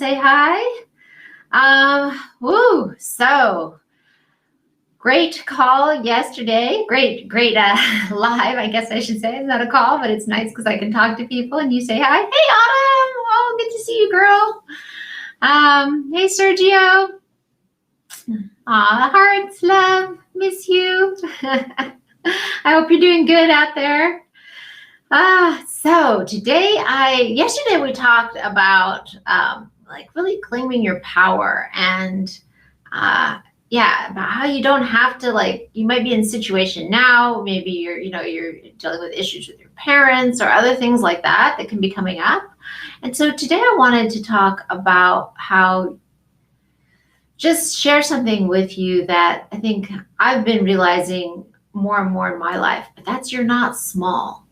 say hi. So great call yesterday. Great live, I guess I should say. It's not a call, but it's nice because I can talk to people and you say hi. Hey, Autumn. Oh, good to see you, girl. Hey, Sergio. Aw, hearts, love. Miss you. I hope you're doing good out there. So yesterday we talked about really claiming your power and about how you don't have to, you might be in a situation now, maybe you're dealing with issues with your parents or other things like that can be coming up. And so today I wanted to talk about just share something with you that I think I've been realizing more and more in my life, but that's you're not small.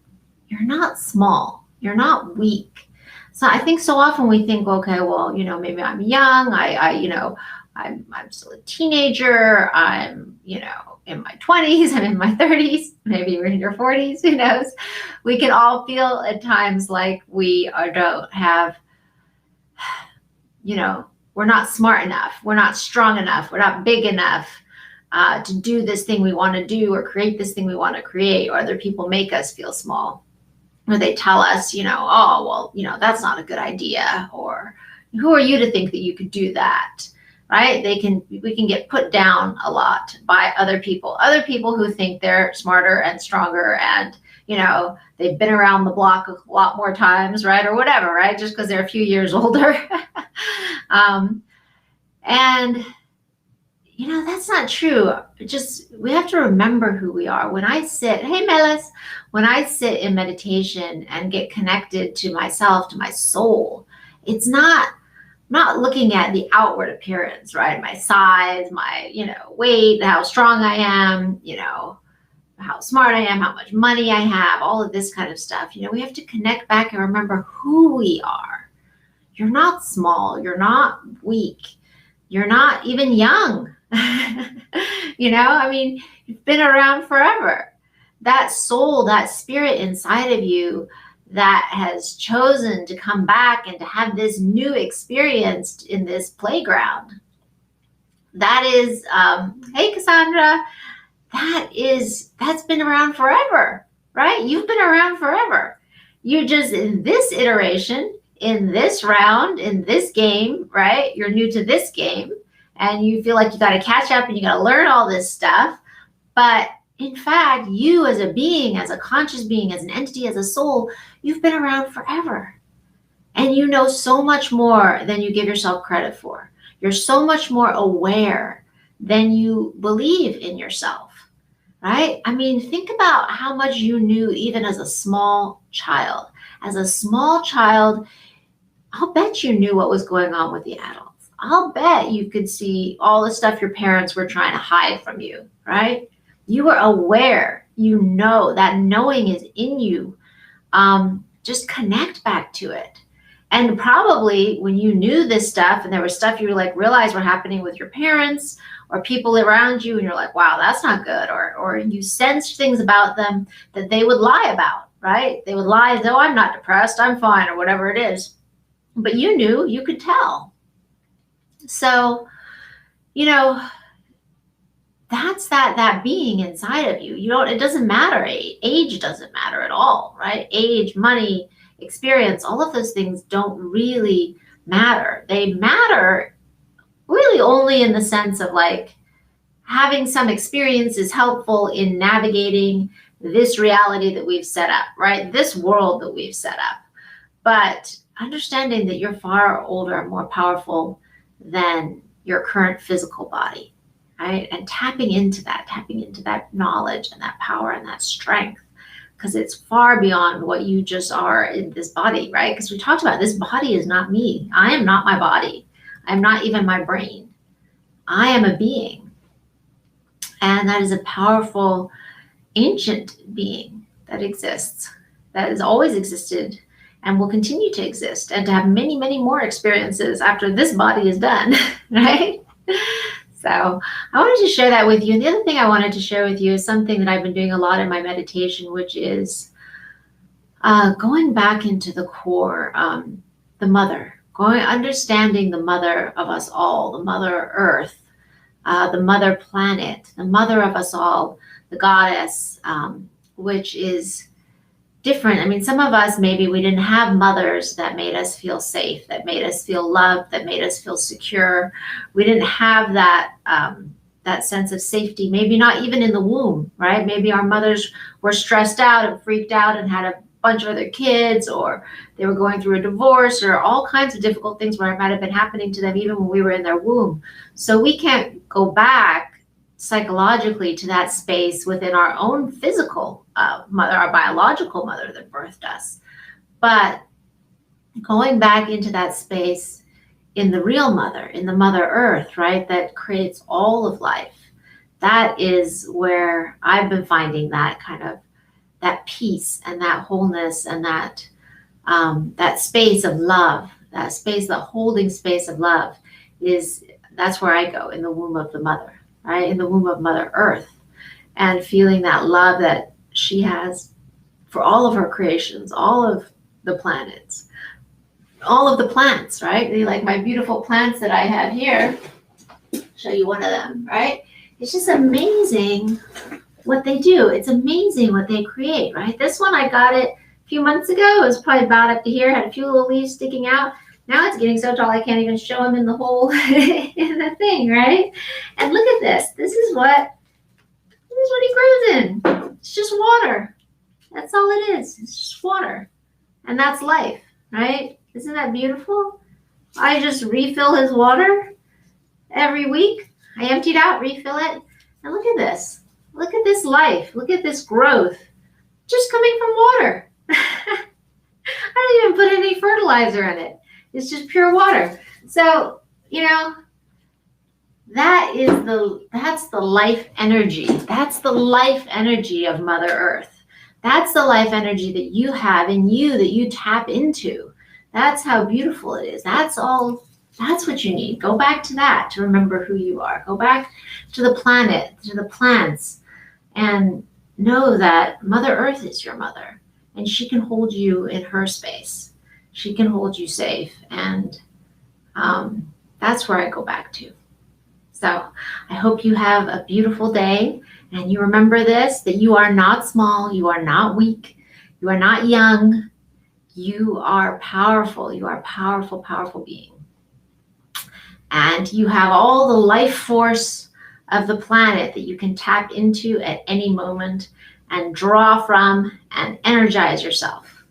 You're not small. You're not weak. So I think so often we think, okay, well, maybe I'm young. I'm still a teenager. I'm, in my 20s. I'm in my 30s. Maybe you're in your 40s. Who knows? We can all feel at times like we don't have, we're not smart enough. We're not strong enough. We're not big enough to do this thing we want to do or create this thing we want to create, or other people make us feel small. Or they tell us, that's not a good idea, or who are you to think that you could do that, right? We can get put down a lot by other people who think they're smarter and stronger and, they've been around the block a lot more times, right? Or whatever, right? Just because they're a few years older. And that's not true. We have to remember who we are. When I sit in meditation and get connected to myself, to my soul, it's not looking at the outward appearance, right? My size, my, weight, how strong I am, how smart I am, how much money I have, all of this kind of stuff. We have to connect back and remember who we are. You're not small. You're not weak. You're not even young. You've been around forever. That soul, that spirit inside of you that has chosen to come back and to have this new experience in this playground. That is, hey Cassandra, that's been around forever, right? You've been around forever. You're just in this iteration, in this round, in this game, right? You're new to this game. And you feel like you got to catch up and you got to learn all this stuff. But in fact, you as a being, as a conscious being, as an entity, as a soul, you've been around forever. And you know so much more than you give yourself credit for. You're so much more aware than you believe in yourself, right? Think about how much you knew even as a small child. As a small child, I'll bet you knew what was going on with the adults. I'll bet you could see all the stuff your parents were trying to hide from you, right? You were aware, that knowing is in you. Just connect back to it. And probably when you knew this stuff and there was stuff you realized were happening with your parents or people around you and you're like, wow, that's not good. Or you sensed things about them that they would lie about, right? They would lie as though I'm not depressed, I'm fine, or whatever it is. But you knew, you could tell. So, that's that being inside of you. It doesn't matter. Age doesn't matter at all, right? Age, money, experience, all of those things don't really matter. They matter really only in the sense of having some experience is helpful in navigating this reality that we've set up, right? This world that we've set up. But understanding that you're far older and more powerful than your current physical body, right? And tapping into that knowledge and that power and that strength, because it's far beyond what you just are in this body, right? Because we talked about this body is not me. I am not my body. I'm not even my brain. I am a being. And that is a powerful, ancient being that exists, that has always existed and will continue to exist and to have many, many more experiences after this body is done, right? So I wanted to share that with you. And the other thing I wanted to share with you is something that I've been doing a lot in my meditation, which is going back into the core, the mother understanding the mother of us all, the mother earth, the mother planet, the mother of us all, the goddess, which is different. I mean, some of us, maybe we didn't have mothers that made us feel safe, that made us feel loved, that made us feel secure. We didn't have that that sense of safety, maybe not even in the womb, right? Maybe our mothers were stressed out and freaked out and had a bunch of other kids, or they were going through a divorce, or all kinds of difficult things where it might have been happening to them even when we were in their womb. So we can't go back psychologically to that space within our own physical mother, our biological mother that birthed us. But going back into that space in the real mother, in the mother earth, right, that creates all of life, that is where I've been finding that kind of that peace and that wholeness and that that space of love, that space, the holding space of love that's where I go, in the womb of the mother, right? In the womb of Mother Earth, and feeling that love that she has for all of her creations, all of the planets, all of the plants, right? Like my beautiful plants that I have here. I'll show you one of them, right? It's just amazing what they do. It's amazing what they create, right? This one, I got it a few months ago. It was probably about up to here, had a few little leaves sticking out. Now it's getting so tall I can't even show them in the hole in the thing, right? And look at this. This is what he grows in. It's just water. That's all it is. It's just water. And that's life, right? Isn't that beautiful? I just refill his water every week. I empty it out, refill it. And look at this. Look at this life. Look at this growth. Just coming from water. I don't even put any fertilizer in it. It's just pure water. So, that's the life energy. That's the life energy of Mother Earth. That's the life energy that you have in you, that you tap into. That's how beautiful it is. That's what you need. Go back to that to remember who you are. Go back to the planet, to the plants, and know that Mother Earth is your mother, and she can hold you in her space. She can hold you safe, and that's where I go back to. So I hope you have a beautiful day, and you remember this, that you are not small, you are not weak, you are not young, you are powerful. You are a powerful, powerful being. And you have all the life force of the planet that you can tap into at any moment and draw from and energize yourself.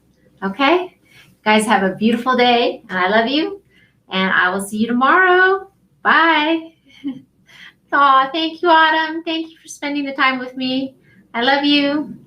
Okay? Guys, have a beautiful day, and I love you, and I will see you tomorrow. Bye. Aw, thank you, Autumn. Thank you for spending the time with me. I love you.